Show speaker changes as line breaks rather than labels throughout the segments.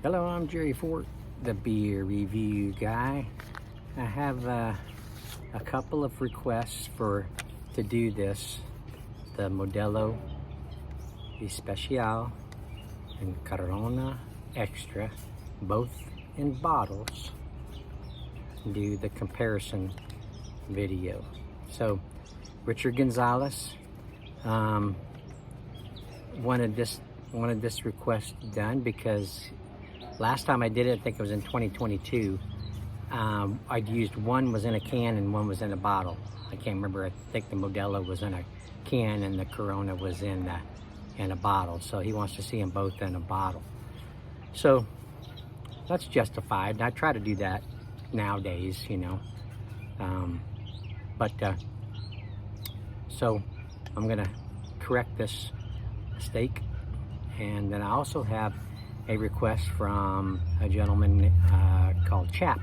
Hello, I'm Jerry Fort, the beer review guy. I have a couple of requests to do this. The Modelo, Especial, and Corona Extra, both in bottles. Do the comparison video. So, Richard Gonzales wanted this request done because last time I did it, I think it was in 2022, I'd used one was in a can and one was in a bottle. I can't remember. I think the Modelo was in a can and the Corona was in a bottle. So he wants to see them both in a bottle. So that's justified. And I try to do that nowadays, you know. So I'm gonna correct this mistake, and then I also have a request from a gentleman called Chap,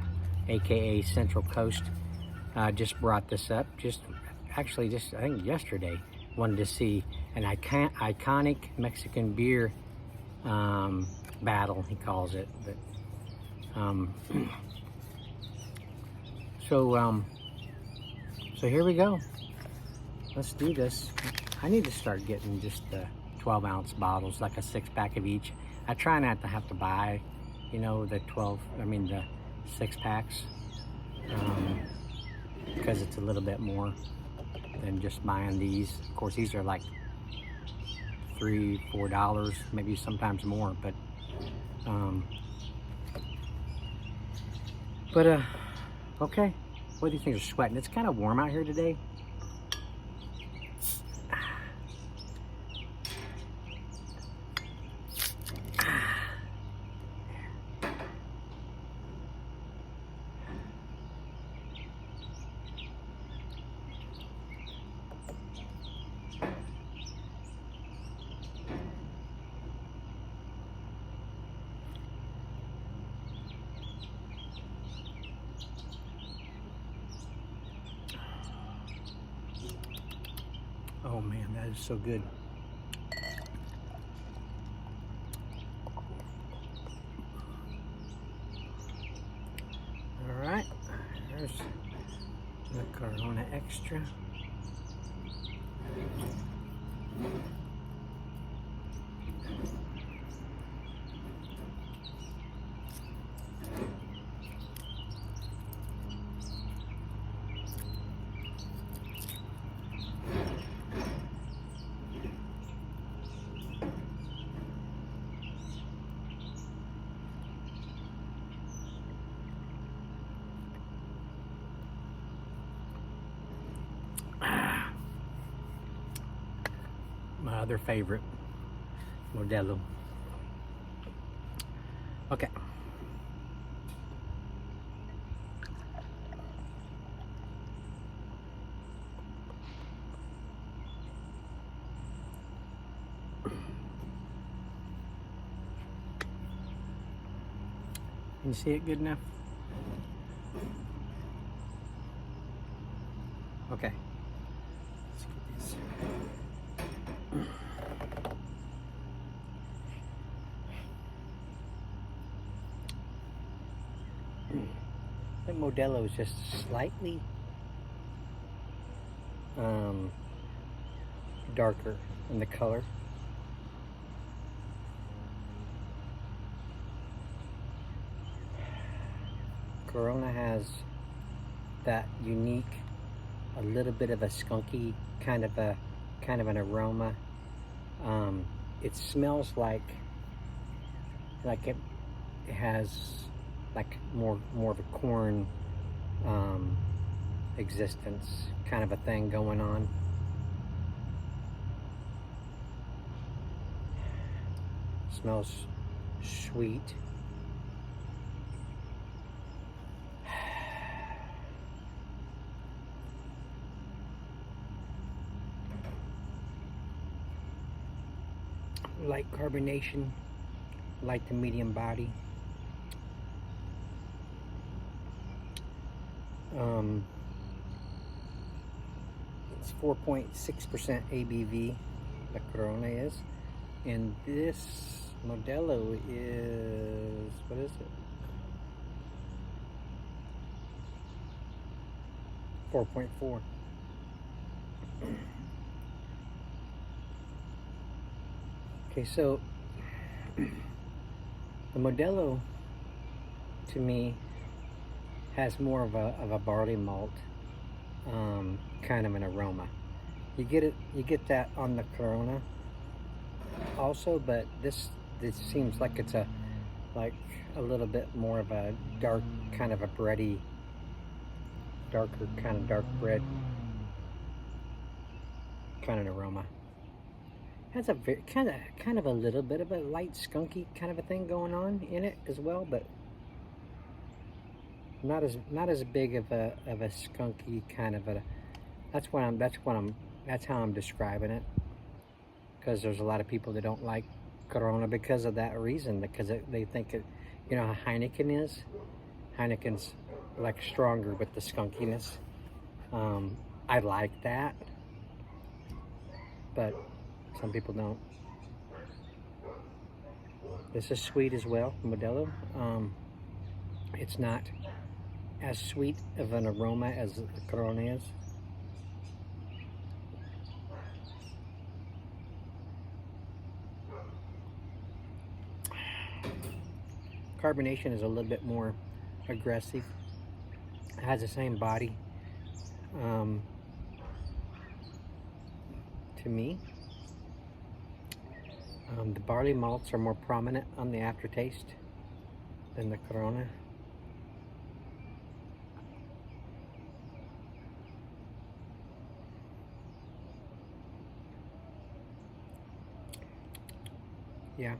aka Central Coast. Just brought this up I think yesterday. Wanted to see an iconic Mexican beer battle, he calls it. But so here we go. Let's do this. I need to start getting just the 12-ounce bottles, like a 6-pack of each. I try not to have to buy, you know, the 6-packs, because it's a little bit more than just buying these. Of course, these are like $3-4, maybe sometimes more, but okay. What do you think? You're sweating. It's kind of warm out here today. Oh man, that is so good. All right, there's the Corona Extra. My other favorite, Modelo. Okay. Can you see it good enough? Okay. Let's get these. I think Modelo is just slightly darker in the color. Corona has that unique, a little bit of a skunky kind of an aroma. It smells like it has like more of a corn existence kind of a thing going on. Smells sweet. Light carbonation, light to medium body. It's 4.6% ABV, the Corona is, and this Modelo is, what is it? 4.4. Okay, so the Modelo to me has more of a barley malt kind of an aroma. You get that on the Corona also, but this seems like it's a little bit more of a dark kind of a bready, darker kind of dark bread kind of aroma. Has a very, kind of a little bit of a light skunky kind of a thing going on in it as well, but not as big of a skunky kind of a. That's how I'm describing it. Because there's a lot of people that don't like Corona because of that reason, because they think it, you know how Heineken is. Heineken's like stronger with the skunkiness. I like that, but some people don't. This is sweet as well, Modelo. It's not as sweet of an aroma as the Corona is. Carbonation is a little bit more aggressive. It has the same body to me. The barley malts are more prominent on the aftertaste than the Corona. Yeah.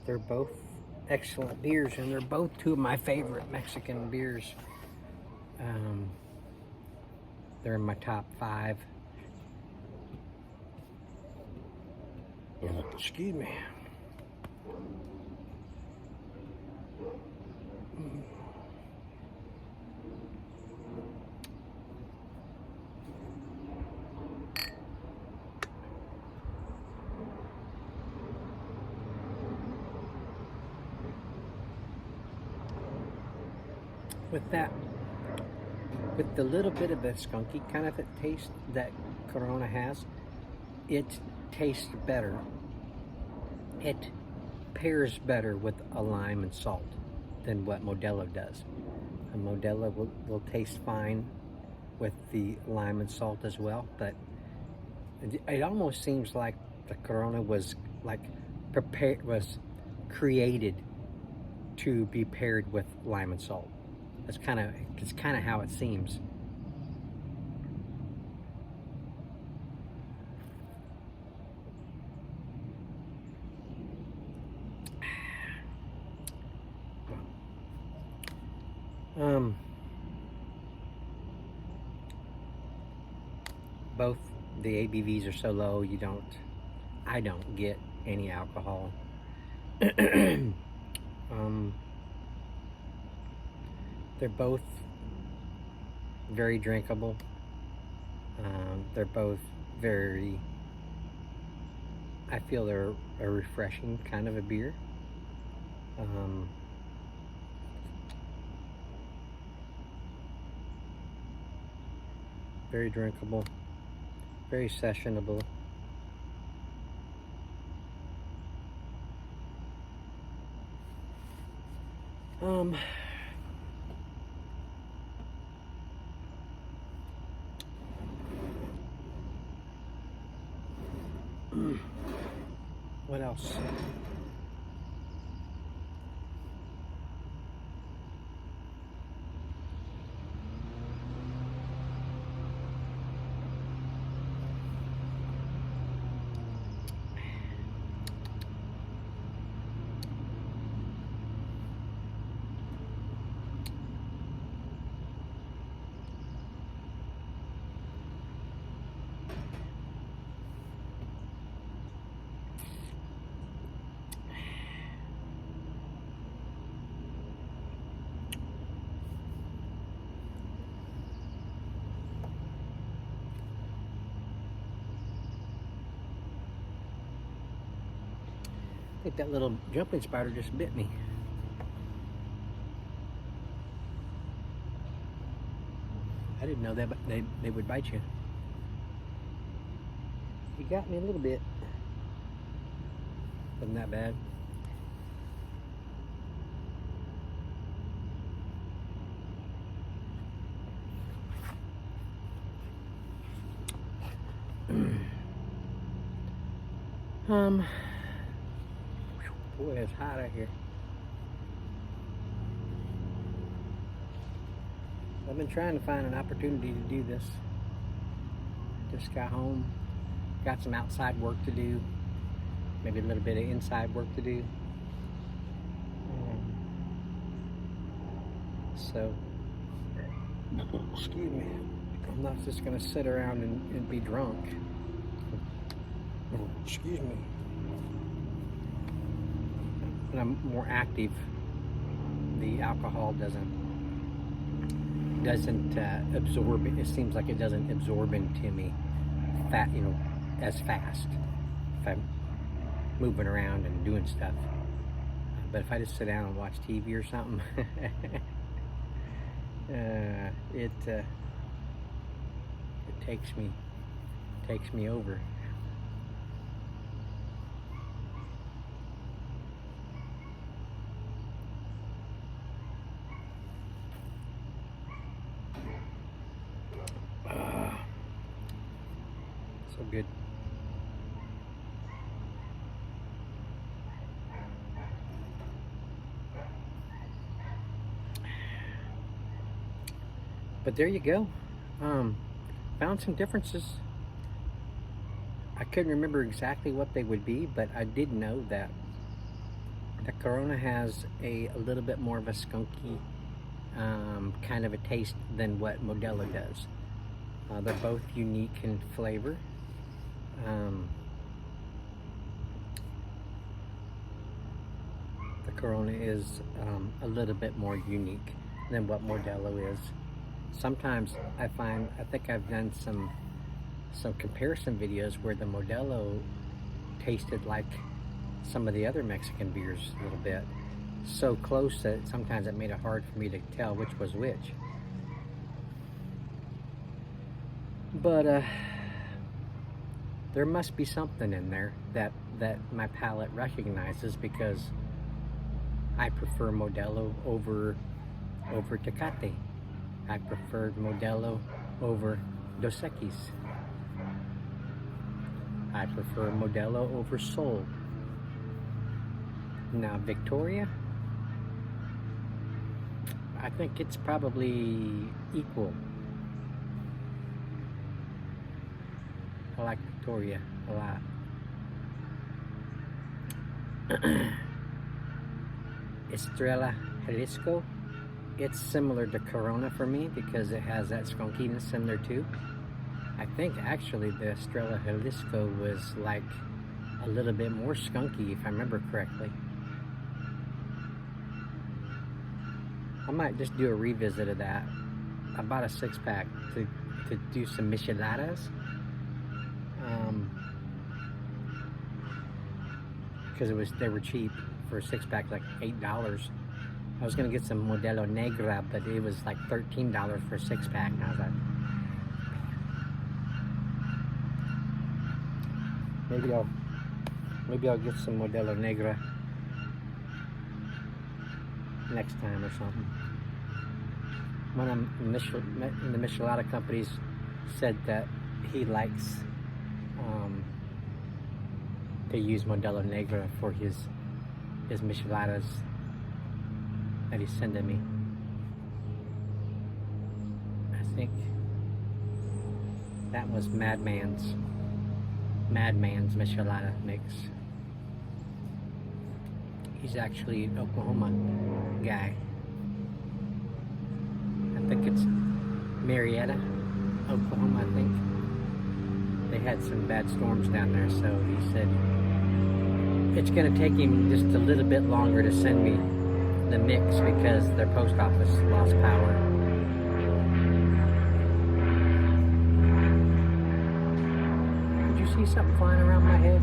They're both excellent beers, and they're both two of my favorite Mexican beers. They're in my top 5. Excuse me. With the little bit of the skunky kind of a taste that Corona has, it tastes better. It pairs better with a lime and salt than what Modelo does. And Modelo will taste fine with the lime and salt as well, but it almost seems like the Corona was created to be paired with lime and salt. It's kind of how it seems. Both the ABVs are so low, I don't get any alcohol. They're both very drinkable. They're both I feel they're a refreshing kind of a beer. Very drinkable, very sessionable. What else? think that little jumping spider just bit me. I didn't know that they would bite you. He got me a little bit. Wasn't that bad. Boy, it's hot out here. I've been trying to find an opportunity to do this. Just got home, got some outside work to do, maybe a little bit of inside work to do. So, excuse me, I'm not just gonna sit around and be drunk. Excuse me. When I'm more active, the alcohol doesn't absorb. It seems like it doesn't absorb into me as fast if I'm moving around and doing stuff. But if I just sit down and watch TV or something, it takes me over. So good. But there you go. Found some differences. I couldn't remember exactly what they would be, but I did know that the Corona has a little bit more of a skunky kind of a taste than what Modelo does. They're both unique in flavor. The Corona is a little bit more unique than what Modelo is. Sometimes I think I've done some comparison videos where the Modelo tasted like some of the other Mexican beers a little bit. So close that sometimes it made it hard for me to tell which was which. But there must be something in there that my palate recognizes, because I prefer Modelo over Tecate. I preferred Modelo over Dos Equis. I prefer Modelo over Sol. Now Victoria, I think it's probably equal. I like Victoria a lot. Estrella Jalisco, it's similar to Corona for me because it has that skunkiness in there too. I think actually the Estrella Jalisco was like a little bit more skunky if I remember correctly. I might just do a revisit of that. I bought a 6-pack to do some Micheladas. Because they were cheap for a 6-pack, like $8. I was gonna get some Modelo Negra, but it was like $13 for a 6-pack, and I was like, maybe I'll get some Modelo Negra next time or something. One of the Michelada companies said that he likes to use Modelo Negra for his Micheladas that he's sending me. I think that was Madman's Michelada mix. He's actually an Oklahoma guy. I think it's Marietta, Oklahoma, I think. They had some bad storms down there, so he said it's going to take him just a little bit longer to send me the mix because their post office lost power. Did you see something flying around my head?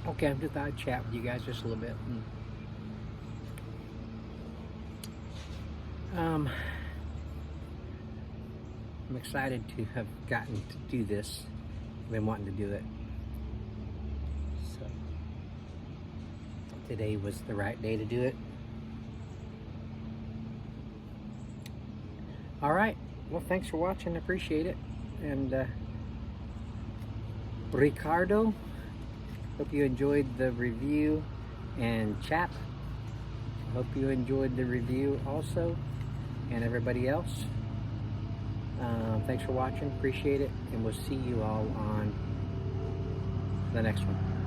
Okay, I just thought I'd chat with you guys just a little bit. I'm excited to have gotten to do this. I've been wanting to do it. So today was the right day to do it. All right. Well, thanks for watching. I appreciate it. And Ricardo, hope you enjoyed the review. And Chap, hope you enjoyed the review also. And everybody else. Thanks for watching. Appreciate it. And we'll see you all on the next one.